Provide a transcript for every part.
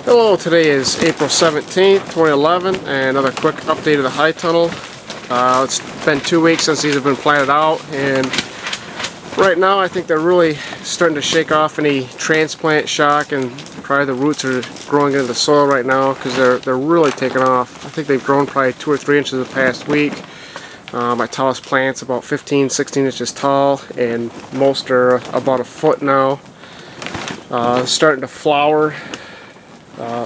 Hello, today is April 17th, 2011, and another quick update of the Hightunnel. It's been 2 weeks since these have been planted out, and right now I think they're really starting to shake off any transplant shock, and probably the roots are growing into the soil right now because they're really taking off. I think they've grown probably 2 or 3 inches the past week. My tallest plant's about 15-16 inches tall, and most are about a foot now. Starting to flower.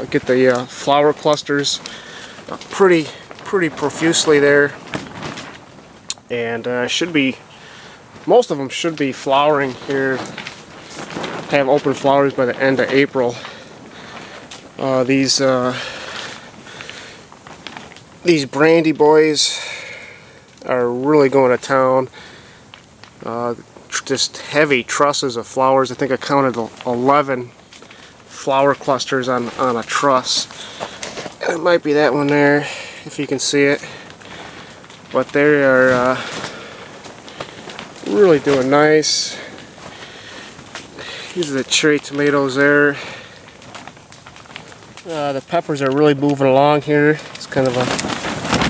Get the flower clusters pretty profusely there, and most of them should be flowering here, have open flowers by the end of April. These brandy boys are really going to town. Just heavy trusses of flowers. I think I counted 11 flower clusters on a truss. It might be that one there if you can see it, but they are really doing nice. These are the cherry tomatoes there. The peppers are really moving along here. It's kind of a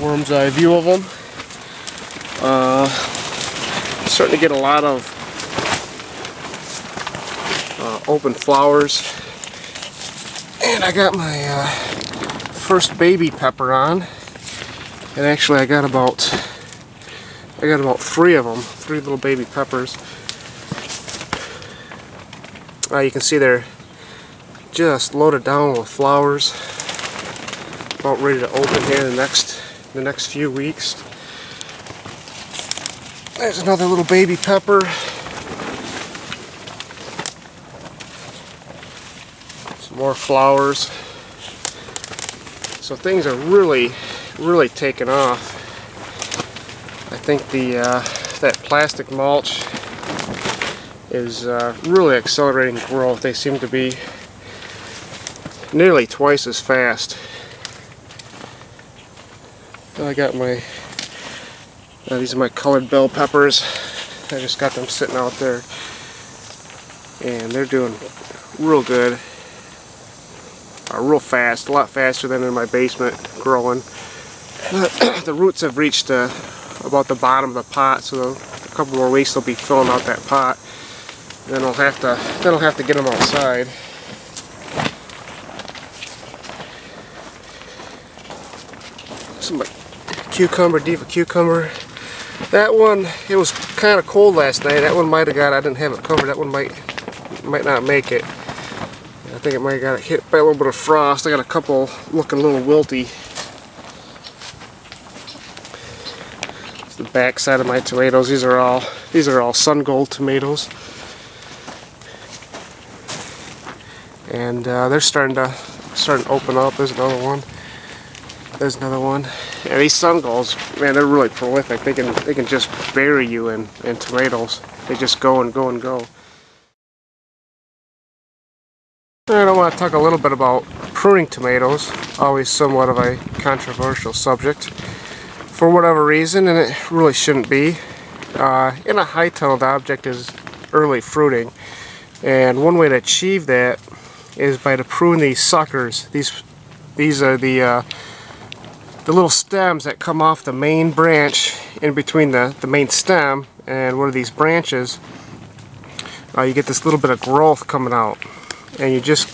worm's eye view of them. Starting to get a lot of open flowers. And I got my first baby pepper on, and actually I got about 3 of them, 3 little baby peppers. You can see they're just loaded down with flowers, about ready to open here in the next few weeks. There's another little baby pepper. More flowers. So things are really taking off. I think that plastic mulch is really accelerating growth. They seem to be nearly twice as fast. I got my these are my colored bell peppers. I just got them sitting out there, and they're doing real good. Real fast, a lot faster than in my basement growing. The roots have reached about the bottom of the pot, so a couple more weeks they'll be filling out that pot. And then I'll have to get them outside. Some cucumber, diva cucumber. That one, it was kind of cold last night. That one might have got. I didn't have it covered. That one might not make it. I think it might have got hit by a little bit of frost. I got a couple looking a little wilty. It's the back side of my tomatoes. These are all sun gold tomatoes, and they're starting to open up. There's another one. There's another one. Yeah, these sun golds, man, they're really prolific. They can just bury you in tomatoes. They just go and go and go. I want to talk a little bit about pruning tomatoes, always somewhat of a controversial subject for whatever reason, and it really shouldn't be. In a Hightunnel, the object is early fruiting, and one way to achieve that is by to prune these suckers. These are the little stems that come off the main branch in between the main stem and one of these branches. You get this little bit of growth coming out. And you just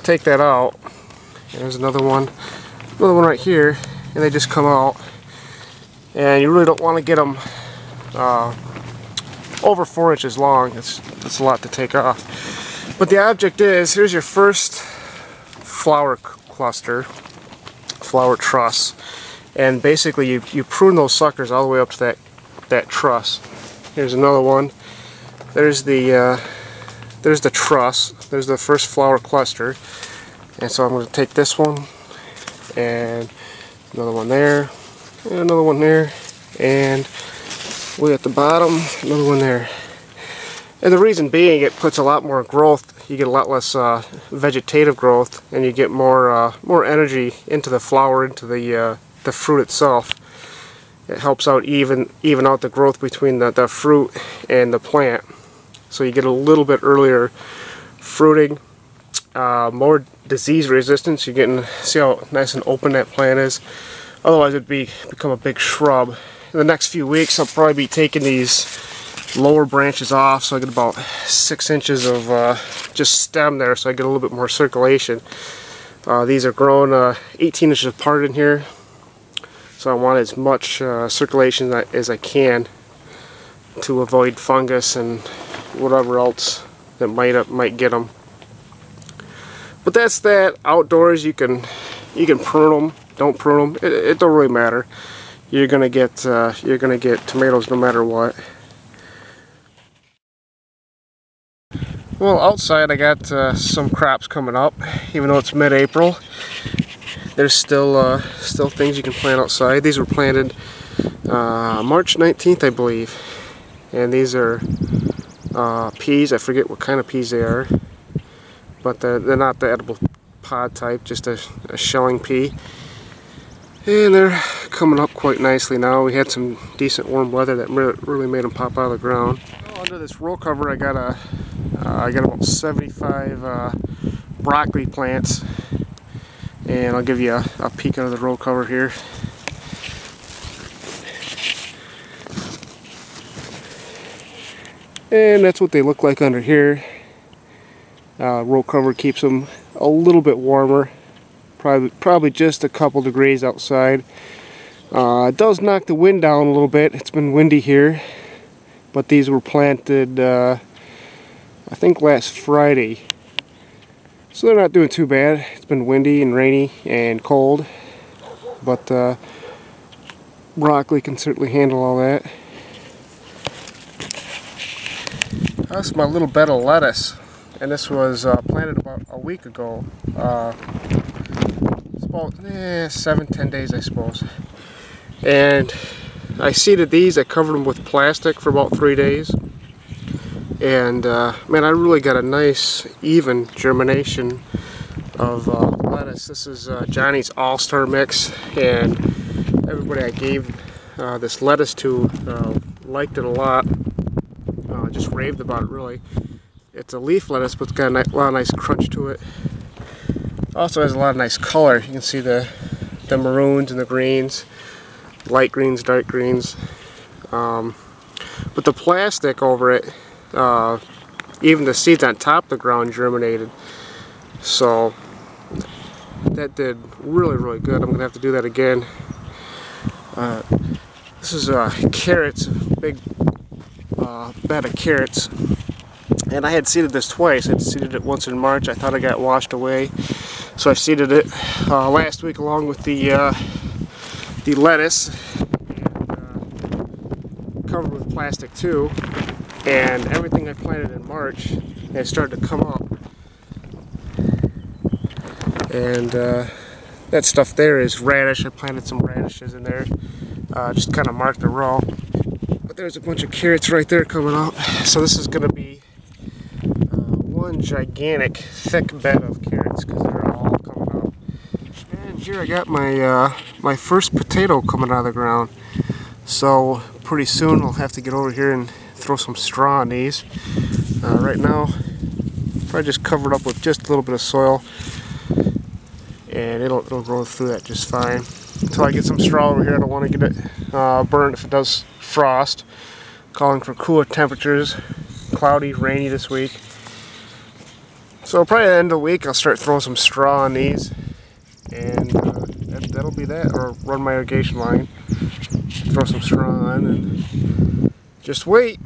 take that out. And there's another one right here, and they just come out. And you really don't want to get them over 4 inches long. That's a lot to take off. But the object is, here's your first flower cluster, flower truss, and basically you prune those suckers all the way up to that truss. Here's another one. There's the truss. There's the first flower cluster, and so I'm going to take this one, and another one there, and another one there, and way at the bottom, another one there. And the reason being, it puts a lot more growth. You get a lot less vegetative growth, and you get more energy into the flower, into the fruit itself. It helps out even out the growth between the fruit and the plant. So you get a little bit earlier fruiting, more disease resistance. You're getting, see how nice and open that plant is. Otherwise it'd become a big shrub. In the next few weeks I'll probably be taking these lower branches off, so I get about 6 inches of just stem there, so I get a little bit more circulation. These are grown 18 inches apart in here, so I want as much circulation as I can to avoid fungus and whatever else that might get them. But that's that. Outdoors you can prune them, don't prune them. It don't really matter. You're gonna get tomatoes no matter what. Well, outside I got some crops coming up, even though it's mid-April. There's still things you can plant outside. These were planted March 19th, I believe, and these are peas. I forget what kind of peas they are, but they're not the edible pod type, just a shelling pea. And they're coming up quite nicely now. We had some decent warm weather that really made them pop out of the ground. Under this row cover I got about 75 broccoli plants, and I'll give you a peek under the row cover here. And that's what they look like under here. Row cover keeps them a little bit warmer, probably just a couple degrees outside. It does knock the wind down a little bit. It's been windy here, but these were planted I think last Friday, so they're not doing too bad. It's been windy and rainy and cold, but broccoli can certainly handle all that. That's my little bed of lettuce, and this was planted about a week ago. It's about 7-10 days, I suppose. And I seeded these. I covered them with plastic for about 3 days. And man, I really got a nice even germination of lettuce. This is Johnny's All-Star Mix, and everybody I gave this lettuce to liked it a lot. Just raved about it, really. It's a leaf lettuce, but it's got a lot of nice crunch to it. Also has a lot of nice color. You can see the maroons and the greens, light greens, dark greens. But the plastic over it, even the seeds on top of the ground germinated, so that did really good. I'm gonna have to do that again. This is carrots, big bed of carrots, and I had seeded this twice. I had seeded it once in March. I thought it got washed away, so I seeded it last week along with the lettuce, and covered with plastic too. And everything I planted in March has started to come up, and that stuff there is radish. I planted some radishes in there, just kind of marked the row. But there's a bunch of carrots right there coming up, so this is going to be one gigantic thick bed of carrots because they're all coming up. And here I got my first potato coming out of the ground, so pretty soon I'll have to get over here and throw some straw on these. Right now, probably just cover it up with just a little bit of soil, and it'll grow through that just fine. Until I get some straw over here, I don't want to get it burned if it does frost. Calling for cooler temperatures, cloudy, rainy this week. So probably at the end of the week, I'll start throwing some straw on these, and that'll be that. Or run my irrigation line, throw some straw on, and just wait.